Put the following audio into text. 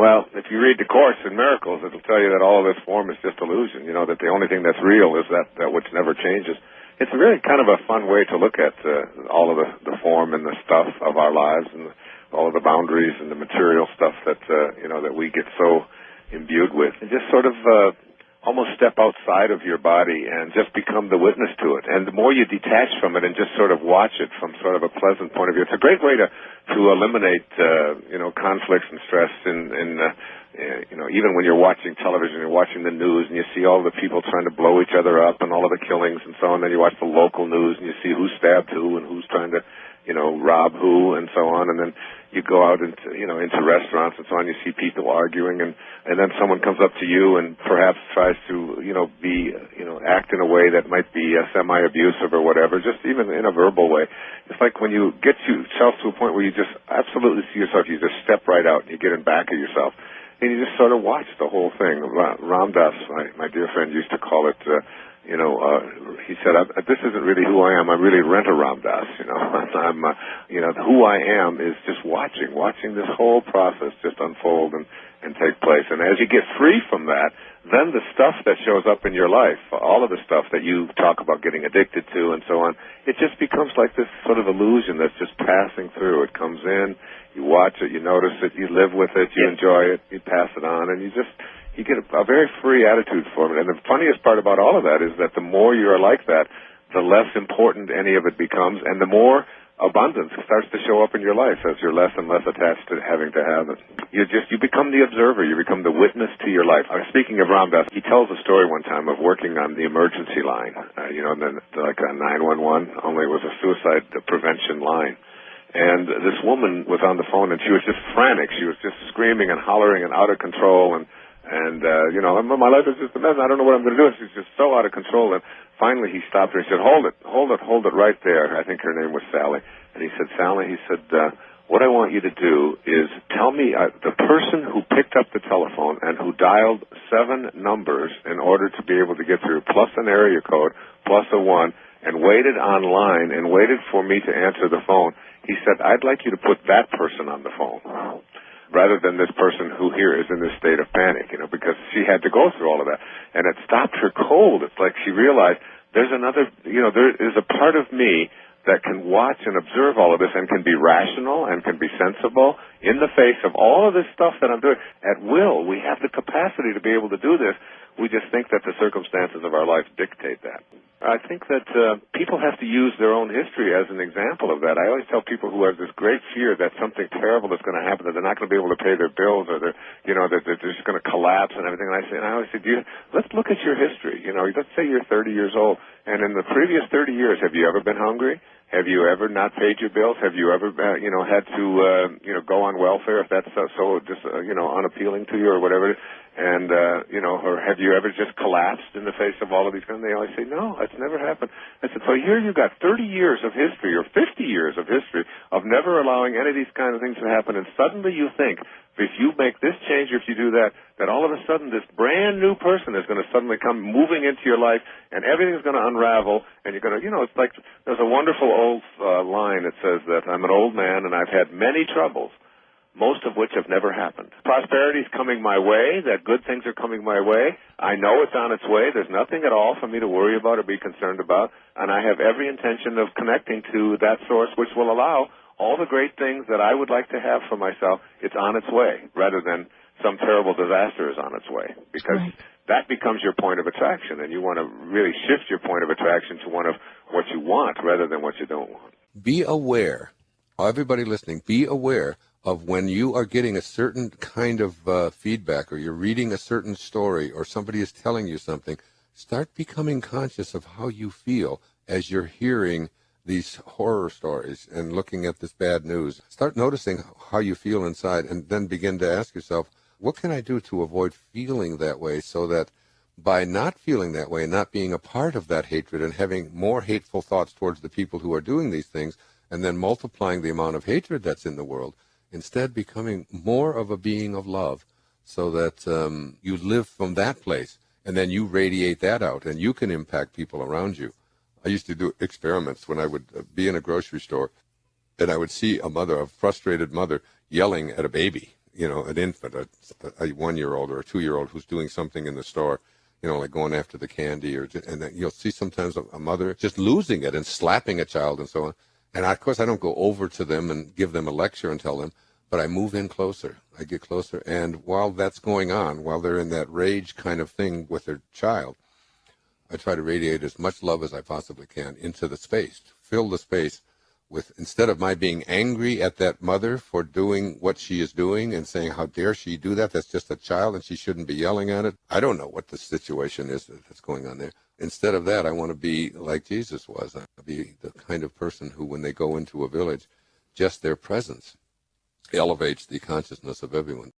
Well, if you read the Course in Miracles, it'll tell you that all of this form is just illusion, that the only thing that's real is that which never changes. It's really kind of a fun way to look at all of the form and the stuff of our lives and all of the boundaries and the material stuff that, that we get so imbued with. And just sort of almost step outside of your body and just become the witness to it. And the more you detach from it and just sort of watch it from sort of a pleasant point of view, it's a great way to eliminate, conflicts and stress even when you're watching television, you're watching the news and you see all the people trying to blow each other up and all of the killings and so on. Then you watch the local news and you see who stabbed who and who's trying to, rob who and so on. And then you go out into restaurants and so on. You see people arguing and then someone comes up to you and perhaps tries to, act in a way that might be semi-abusive or whatever, just even in a verbal way. It's like when you get yourself to a point where you just absolutely see yourself, you just step right out and you get in back of yourself. And you just sort of watch the whole thing. Ram Dass, my dear friend, used to call it, he said, this isn't really who I am. I really rent a Ram Dass, I'm, who I am is just watching this whole process just unfold and take place. And as you get free from that, then the stuff that shows up in your life, all of the stuff that you talk about getting addicted to and so on, it just becomes like this sort of illusion that's just passing through. It comes in, you watch it, you notice it, you live with it, you enjoy it, you pass it on, and you get a very free attitude for it. And the funniest part about all of that is that the more you are like that, the less important any of it becomes, and the more abundance starts to show up in your life as you're less and less attached to having to have it. You become the observer. You become the witness to your life. Speaking of Ram Dass, he tells a story one time of working on the emergency line, and then like a 911, only it was a suicide prevention line. And this woman was on the phone, and she was just frantic. She was just screaming and hollering and out of control, and my life is just a mess. I don't know what I'm going to do. And she's just so out of control. And finally, he stopped her. He said, hold it right there. I think her name was Sally. And he said, Sally, what I want you to do is tell me the person who picked up the telephone and who dialed 7 numbers in order to be able to get through, plus an area code, plus a 1, and waited online and waited for me to answer the phone. He said, I'd like you to put that person on the phone, rather than this person who here is in this state of panic, because she had to go through all of that. And it stopped her cold. It's like she realized there's another, there is a part of me that can watch and observe all of this and can be rational and can be sensible in the face of all of this stuff that I'm doing. At will, we have the capacity to be able to do this. We just think that the circumstances of our life dictate that. I think that people have to use their own history as an example of that. I always tell people who have this great fear that something terrible is going to happen, that they're not going to be able to pay their bills, or that they're just going to collapse and everything. And I always say, let's look at your history. Let's say you're 30 years old, and in the previous 30 years, have you ever been hungry? Have you ever not paid your bills? Have you ever, had to, go on welfare if that's so just, unappealing to you or whatever? And, or have you ever just collapsed in the face of all of these things? They always say, no, that's never happened. I said, so here you've got 30 years of history or 50 years of history of never allowing any of these kind of things to happen, and suddenly you think, if you make this change or if you do that, that all of a sudden this brand new person is going to suddenly come moving into your life and everything's going to unravel, and you're going to, it's like there's a wonderful old line that says that I'm an old man and I've had many troubles, most of which have never happened. Prosperity is coming my way, that good things are coming my way. I know it's on its way. There's nothing at all for me to worry about or be concerned about, and I have every intention of connecting to that source which will allow all the great things that I would like to have for myself. It's on its way, rather than some terrible disaster is on its way, because that becomes your point of attraction, and you want to really shift your point of attraction to one of what you want rather than what you don't want. Be aware, everybody listening, be aware of when you are getting a certain kind of feedback, or you're reading a certain story, or somebody is telling you something. Start becoming conscious of how you feel as you're hearing these horror stories and looking at this bad news. Start noticing how you feel inside, and then begin to ask yourself, what can I do to avoid feeling that way, so that by not feeling that way and not being a part of that hatred and having more hateful thoughts towards the people who are doing these things, and then multiplying the amount of hatred that's in the world, instead becoming more of a being of love, so that you live from that place, and then you radiate that out, and you can impact people around you. I used to do experiments when I would be in a grocery store, and I would see a frustrated mother, yelling at a baby, an infant, a 1-year-old or a 2-year-old who's doing something in the store, like going after the candy, and then you'll see sometimes a mother just losing it and slapping a child and so on. And of course, I don't go over to them and give them a lecture and tell them, but I move in closer. I get closer. And while that's going on, while they're in that rage kind of thing with their child, I try to radiate as much love as I possibly can into the space, fill the space with, instead of my being angry at that mother for doing what she is doing and saying, how dare she do that? That's just a child and she shouldn't be yelling at it. I don't know what the situation is that's going on there. Instead of that, I want to be like Jesus was. I want to be the kind of person who, when they go into a village, just their presence elevates the consciousness of everyone.